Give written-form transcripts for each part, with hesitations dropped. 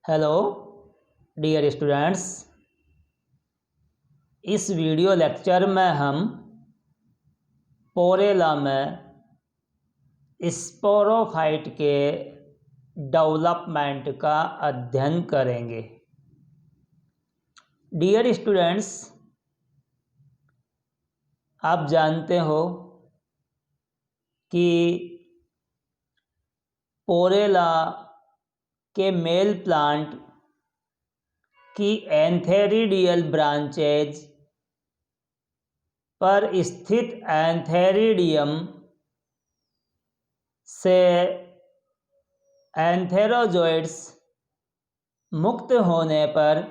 Hello dear students, इस video lecture में हम पोरेला में स्पोरोफाइट के डेवलपमेंट का अध्ययन करेंगे। डियर स्टूडेंट्स, आप जानते हो कि पोरेला के मेल प्लांट की एंथेरिडियल ब्रांचेज पर स्थित एंथेरिडियम से एंथेरोजोइड्स मुक्त होने पर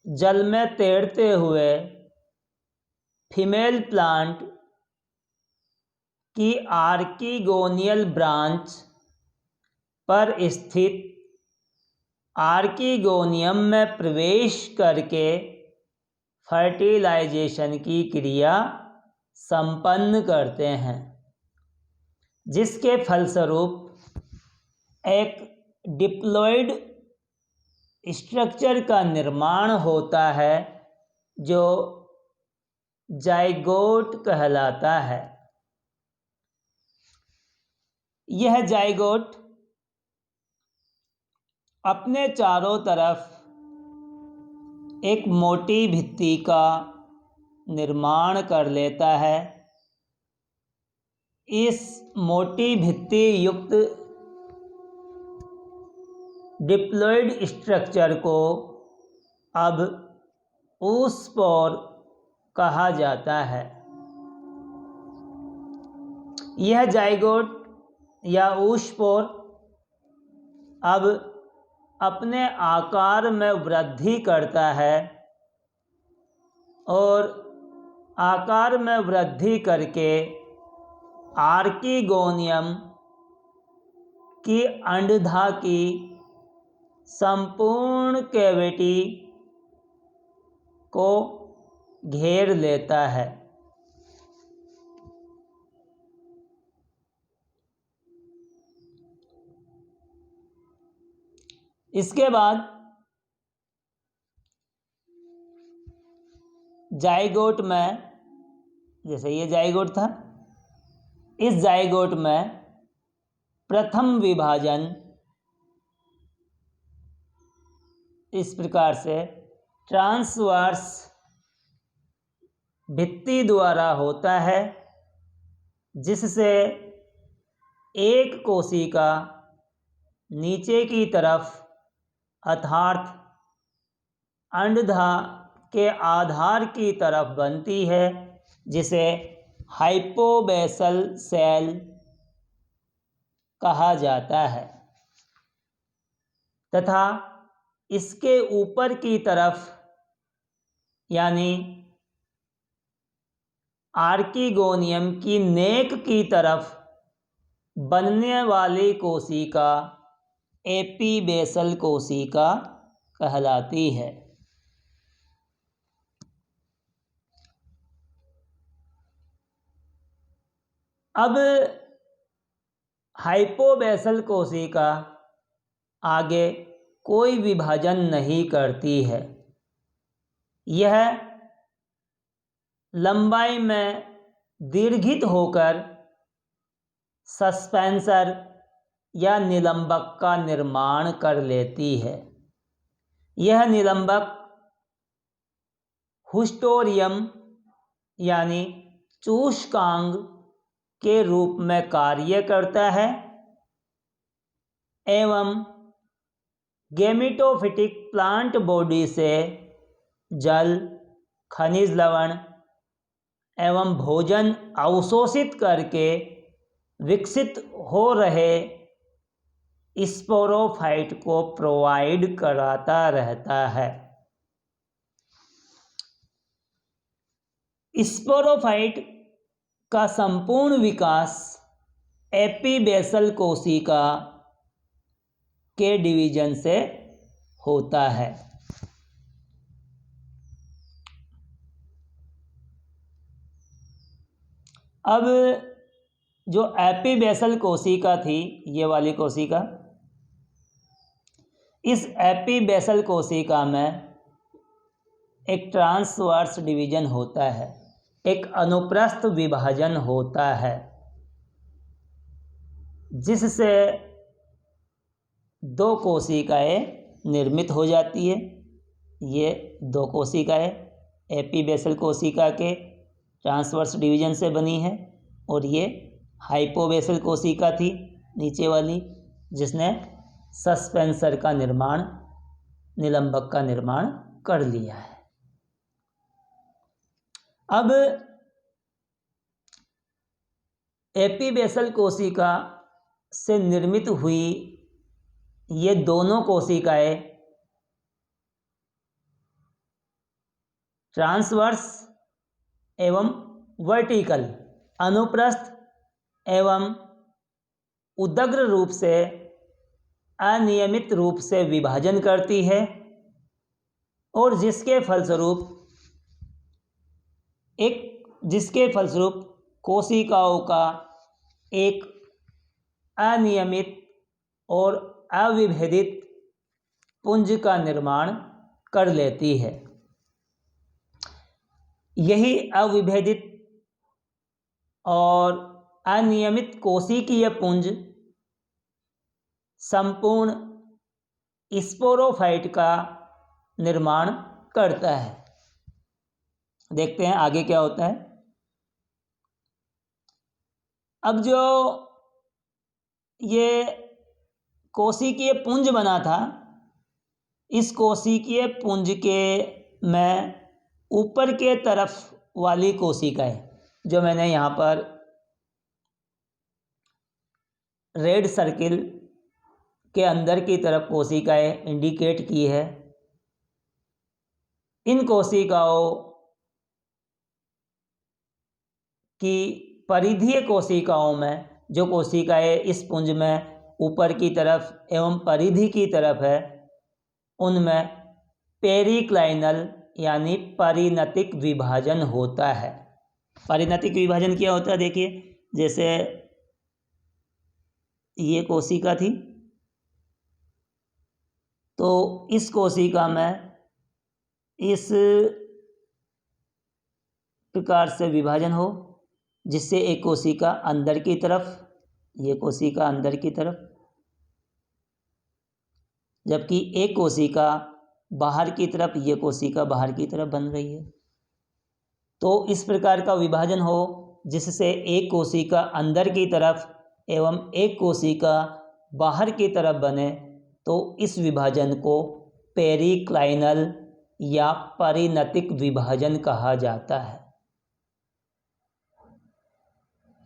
जल में तैरते हुए फीमेल प्लांट की आर्किगोनियल ब्रांच पर स्थित आर्किगोनियम में प्रवेश करके फर्टिलाइजेशन की क्रिया संपन्न करते हैं, जिसके फलस्वरूप एक डिप्लॉइड स्ट्रक्चर का निर्माण होता है जो जाइगोट कहलाता है। यह जाइगोट अपने चारों तरफ एक मोटी भित्ति का निर्माण कर लेता है। इस मोटी भित्ति युक्त डिप्लॉइड स्ट्रक्चर को अब oospore कहा जाता है। यह जाइगोट या oospore अब अपने आकार में वृद्धि करता है और आकार में वृद्धि करके आर्किगोनियम की अंडधा की संपूर्ण कैविटी को घेर लेता है। इसके बाद जाइगोट में, जैसे ये जाइगोट था, इस जाइगोट में प्रथम विभाजन इस प्रकार से ट्रांसवर्स भित्ति द्वारा होता है, जिससे एक कोशिका नीचे की तरफ अर्थात अंडधा के आधार की तरफ बनती है, जिसे हाइपोबेसल सेल कहा जाता है, तथा इसके ऊपर की तरफ यानी आर्किगोनियम की नेक की तरफ बनने वाली कोशिका एपीबेसल कोशिका कहलाती है। अब हाइपोबेसल कोशिका आगे कोई विभाजन नहीं करती है। यह लंबाई में दीर्घित होकर सस्पेंसर या निलंबक का निर्माण कर लेती है। यह निलंबक हुस्टोरियम यानी चूषकांग के रूप में कार्य करता है एवं गेमिटोफिटिक प्लांट बॉडी से जल, खनिज लवण एवं भोजन अवशोषित करके विकसित हो रहे स्पोरोफाइट को प्रोवाइड कराता रहता है। स्पोरोफाइट का संपूर्ण विकास एपीबेसल कोशिका के डिवीजन से होता है। अब जो एपीबेसल कोशिका थी, ये वाली कोशिका, इस एपीबेसल कोशिका में एक ट्रांसवर्स डिवीजन होता है, एक अनुप्रस्थ विभाजन होता है, जिससे दो कोशिकाएं निर्मित हो जाती है। ये दो कोशिकाएं एपीबेसल कोशिका के ट्रांसवर्स डिवीजन से बनी है, और ये हाइपोबेसल कोशिका थी नीचे वाली, जिसने सस्पेंसर का निर्माण, निलंबक का निर्माण कर लिया है। अब एपीबेसल कोशिका से निर्मित हुई ये दोनों कोशिकाएं ट्रांसवर्स एवं वर्टिकल, अनुप्रस्थ एवं उदग्र रूप से अनियमित रूप से विभाजन करती है, और जिसके फलस्वरूप कोशिकाओं का एक अनियमित और अविभेदित पुंज का निर्माण कर लेती है। यही अविभेदित और अनियमित कोशिकीय पुंज संपूर्ण स्पोरोफाइट का निर्माण करता है। देखते हैं आगे क्या होता है। अब जो ये कोशिकीय पुंज बना था, इस कोशिकीय पुंज के में ऊपर के तरफ वाली कोशिकाएं, जो मैंने यहाँ पर रेड सर्किल के अंदर की तरफ कोशिकाएं इंडिकेट की है, इन कोशिकाओं की परिधीय कोशिकाओं में जो कोशिकाएं इस पुंज में ऊपर की तरफ एवं परिधि की तरफ है, उनमें पेरिक्लाइनल यानी परिणतिक विभाजन होता है। परिणतिक विभाजन क्या होता है, देखिए, जैसे ये कोशिका थी, तो इस कोशिका में इस प्रकार से विभाजन हो, जिससे एक कोशिका अंदर की तरफ, ये कोशिका अंदर की तरफ, जबकि एक कोशिका बाहर की तरफ, ये कोशिका बाहर की तरफ बन रही है। तो इस प्रकार का विभाजन हो जिससे एक कोशिका अंदर की तरफ एवं एक कोशिका बाहर की तरफ बने, तो इस विभाजन को पेरिक्लाइनल या परिणतिक विभाजन कहा जाता है।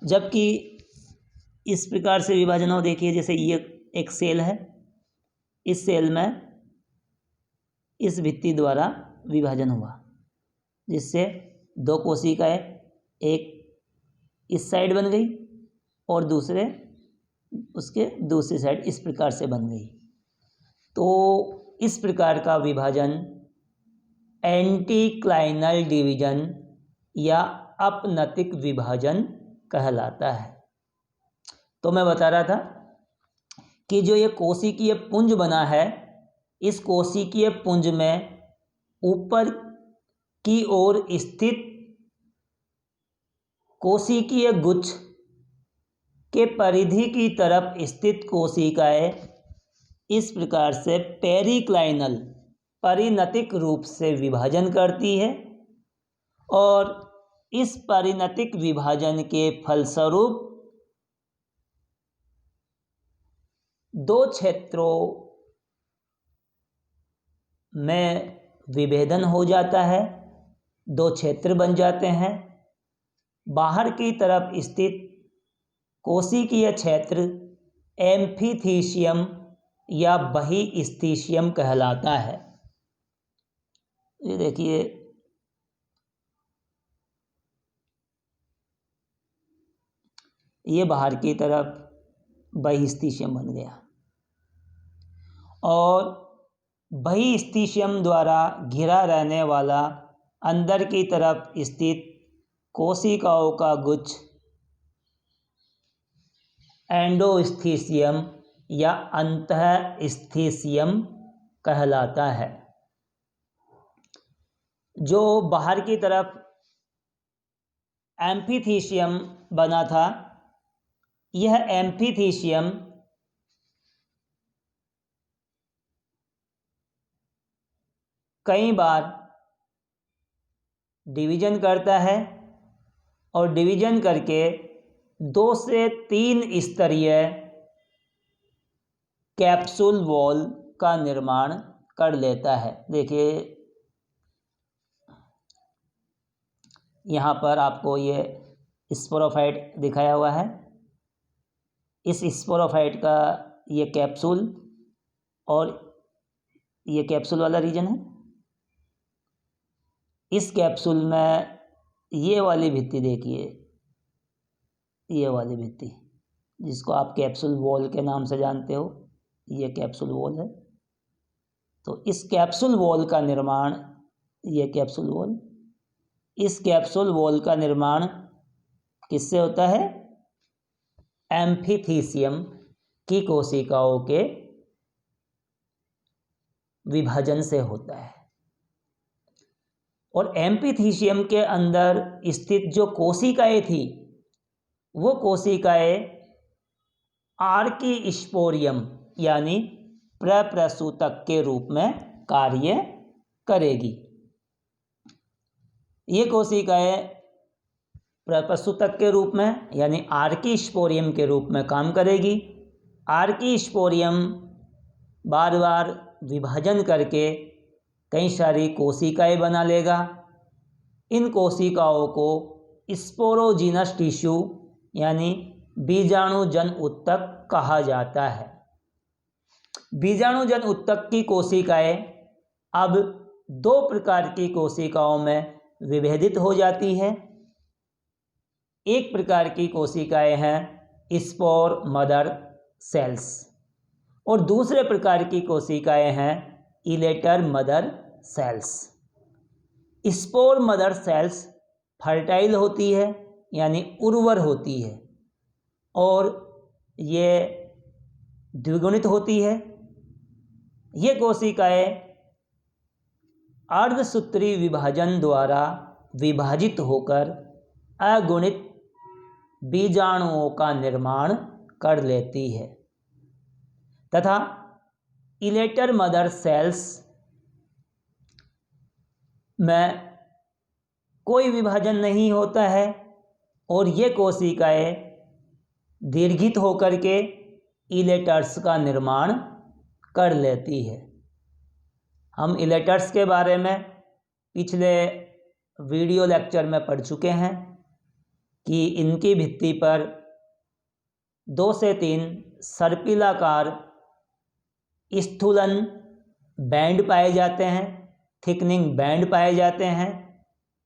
जबकि इस प्रकार से विभाजन हो, देखिए, जैसे ये एक सेल है, इस सेल में इस भित्ति द्वारा विभाजन हुआ, जिससे दो कोशिकाएं एक इस साइड बन गई और दूसरे उसके दूसरी साइड इस प्रकार से बन गई। तो इस प्रकार का विभाजन एंटीक्लाइनल डिवीजन या अपनतिक विभाजन कहलाता है। तो मैं बता रहा था कि जो ये कोशिकीय पुंज बना है, इस कोशिकीय पुंज में ऊपर की ओर स्थित कोशिकीय गुच्छ के परिधि की तरफ स्थित कोशिकाएं इस प्रकार से पेरिक्लाइनल परिणतिक रूप से विभाजन करती है, और इस परिणतिक विभाजन के फलस्वरूप दो क्षेत्रों में विभेदन हो जाता है, दो क्षेत्र बन जाते हैं। बाहर की तरफ स्थित कोशिकीय क्षेत्र एम्फीथीशियम या बहिस्थिशियम कहलाता है। ये देखिए, ये बाहर की तरफ बहिस्थिशियम बन गया, और बहिस्थिशियम द्वारा घिरा रहने वाला अंदर की तरफ स्थित कोशिकाओं का गुच्छ एंडोस्थिशियम या अंतःस्थिशियम कहलाता है। जो बाहर की तरफ एम्फीथीशियम बना था, यह एम्फीथीशियम कई बार डिवीजन करता है और डिवीजन करके 2 से 3 स्तरीय कैप्सूल वॉल का निर्माण कर लेता है। देखिए यहाँ पर आपको ये स्पोरोफाइट दिखाया हुआ है। इस स्पोरोफाइट का ये कैप्सूल और ये कैप्सूल वाला रीजन है। इस कैप्सूल में ये वाली भित्ति देखिए, ये वाली भित्ति जिसको आप कैप्सूल वॉल के नाम से जानते हो, ये कैप्सूल वॉल है। तो इस कैप्सूल वॉल का निर्माण, ये कैप्सूल वॉल, इस कैप्सूल वॉल का निर्माण किससे होता है? एम्फीथीशियम की कोशिकाओं के विभाजन से होता है। और एम्फीथीशियम के अंदर स्थित जो कोशिकाएं थी, वो कोशिकाएं आर्कीस्पोरियम यानी प्रप्रसूतक के रूप में कार्य करेगी। ये कोशिकाएं प्रप्रसूतक के रूप में यानी आर्कीस्पोरियम के रूप में काम करेगी। आर्कीस्पोरियम बार बार विभाजन करके कई सारी कोशिकाएं बना लेगा। इन कोशिकाओं को स्पोरोजीनस टिश्यू यानी बीजाणुजन उत्तक कहा जाता है। बीजाणुजन उत्तक की कोशिकाएं अब 2 प्रकार की कोशिकाओं में विभेदित हो जाती है। एक प्रकार की कोशिकाएं हैं स्पोर मदर सेल्स और दूसरे प्रकार की कोशिकाएं हैं elater mother cells. Spore mother cells fertile होती है यानी उर्वर होती है और ये द्विगुणित होती है। ये कोशिकाएं अर्धसूत्री विभाजन द्वारा विभाजित होकर अगुणित बीजाणुओं का निर्माण कर लेती है तथा इलेटर मदर सेल्स में कोई विभाजन नहीं होता है और ये कोशिकाएं दीर्घित होकर के इलेटर्स का निर्माण कर लेती है। हम इलेटर्स के बारे में पिछले वीडियो लेक्चर में पढ़ चुके हैं कि इनकी भित्ति पर 2 से 3 सर्पिलाकार स्थूलन बैंड पाए जाते हैं, थिकनिंग बैंड पाए जाते हैं।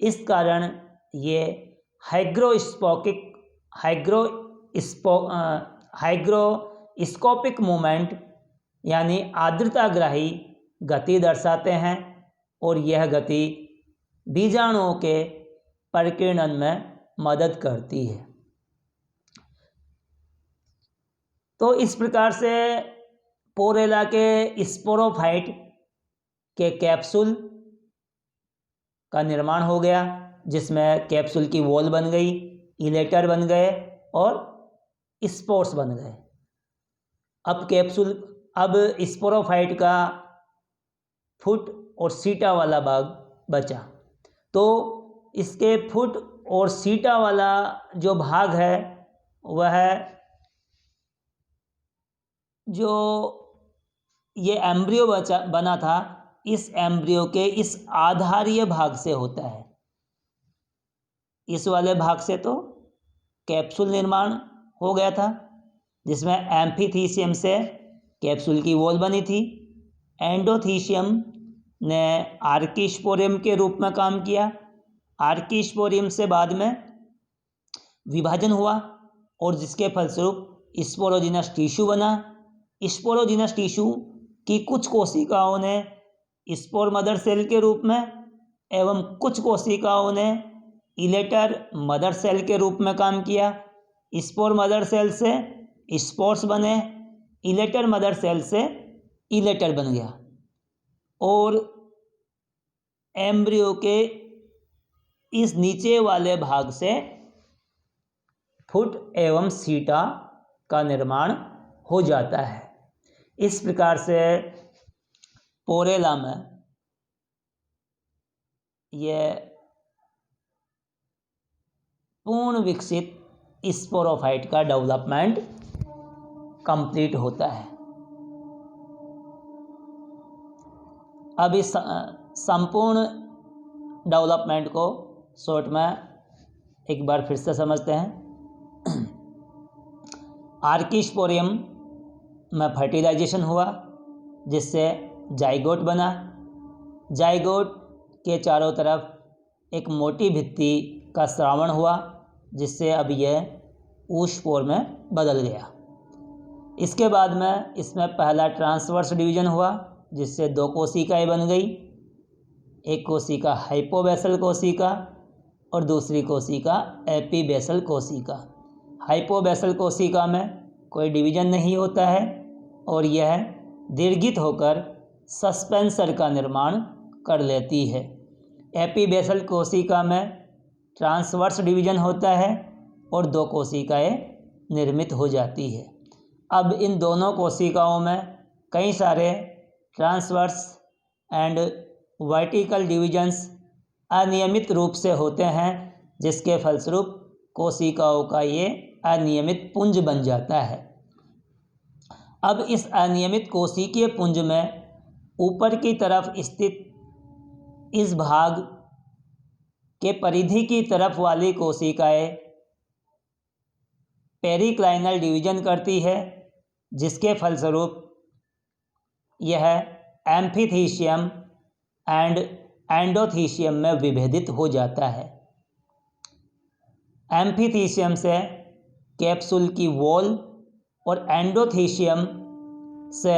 इस कारण ये हाइग्रोस्कोपिक मूवमेंट यानी आर्द्रताग्राही गति दर्शाते हैं और यह गति बीजाणुओं के परिकीर्णन में मदद करती है। तो इस प्रकार से पोरेला के स्पोरोफाइट के कैप्सूल का निर्माण हो गया, जिसमें कैप्सूल की वॉल बन गई, इलेटर बन गए और स्पोर्स बन गए। अब स्पोरोफाइट का फुट और सीटा वाला भाग बचा। तो इसके फुट और सीटा वाला जो भाग है वह जो ये एम्ब्रियो बना था, इस एम्ब्रियो के इस आधारीय भाग से होता है। इस वाले भाग से तो कैप्सूल निर्माण हो गया था, जिसमें एम्फीथीशियम से कैप्सूल की वॉल बनी थी। एंडोथीशियम ने आर्कीस्पोरियम के रूप में काम किया। आर्कीस्पोरियम से बाद में विभाजन हुआ और जिसके फलस्वरूप स्पोरोजीनस टिश्यू बना। स्पोरोजीनस टिश्यू की कुछ कोशिकाओं ने स्पोर मदर सेल के रूप में एवं कुछ कोशिकाओं ने इलेटर मदर सेल के रूप में काम किया। स्पोर मदर सेल से स्पोर्स बने, इलेटर मदर सेल से इलेटर बन गया। और एम्ब्रियो के इस नीचे वाले भाग से फुट एवं सीटा का निर्माण हो जाता है। इस प्रकार से पोरेला में यह पूर्ण विकसित स्पोरोफाइट का डेवलपमेंट कंप्लीट होता है। अब इस संपूर्ण डेवलपमेंट को शॉर्ट में एक बार फिर से समझते हैं। आर्किस्पोरियम में फर्टिलाइजेशन हुआ जिससे जाइगोट बना। जाइगोट के चारों तरफ एक मोटी भित्ति का श्रावण हुआ जिससे अब यह ऊष्पोर में बदल गया। इसके बाद में इसमें पहला ट्रांसवर्स डिवीजन हुआ जिससे 2 कोशिकाएं बन गई। एक कोशिका हाइपोबेसल कोशिका और दूसरी कोशिका एपीबेसल कोशिका। हाइपोबेसल कोशिका में कोई डिवीजन नहीं होता है और यह दीर्घित होकर सस्पेंसर का निर्माण कर लेती है। एपीबेसल कोशिका में ट्रांसवर्स डिवीजन होता है और 2 कोशिकाएं निर्मित हो जाती है। अब इन दोनों कोशिकाओं में कई सारे ट्रांसवर्स एंड वर्टिकल डिवीजन्स अनियमित रूप से होते हैं जिसके फलस्वरूप कोशिकाओं का ये अनियमित पुंज बन जाता है। अब इस अनियमित कोशिकीय पुंज में ऊपर की तरफ स्थित इस भाग के परिधि की तरफ वाली कोशिकाएं पेरिक्लाइनल डिवीजन करती है जिसके फलस्वरूप यह एम्फीथीशियम एंड एंडोथीशियम में विभेदित हो जाता है। एम्फीथीशियम से कैप्सूल की वॉल और एंडोथीशियम से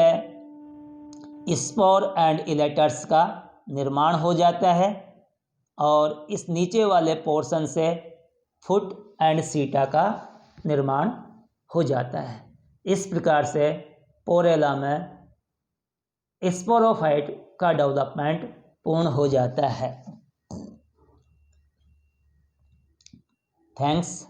स्पोर एंड इलेटर्स का निर्माण हो जाता है और इस नीचे वाले पोर्शन से फुट एंड सीटा का निर्माण हो जाता है। इस प्रकार से पोरेला में स्पोरोफाइट का डेवलपमेंट पूर्ण हो जाता है। थैंक्स।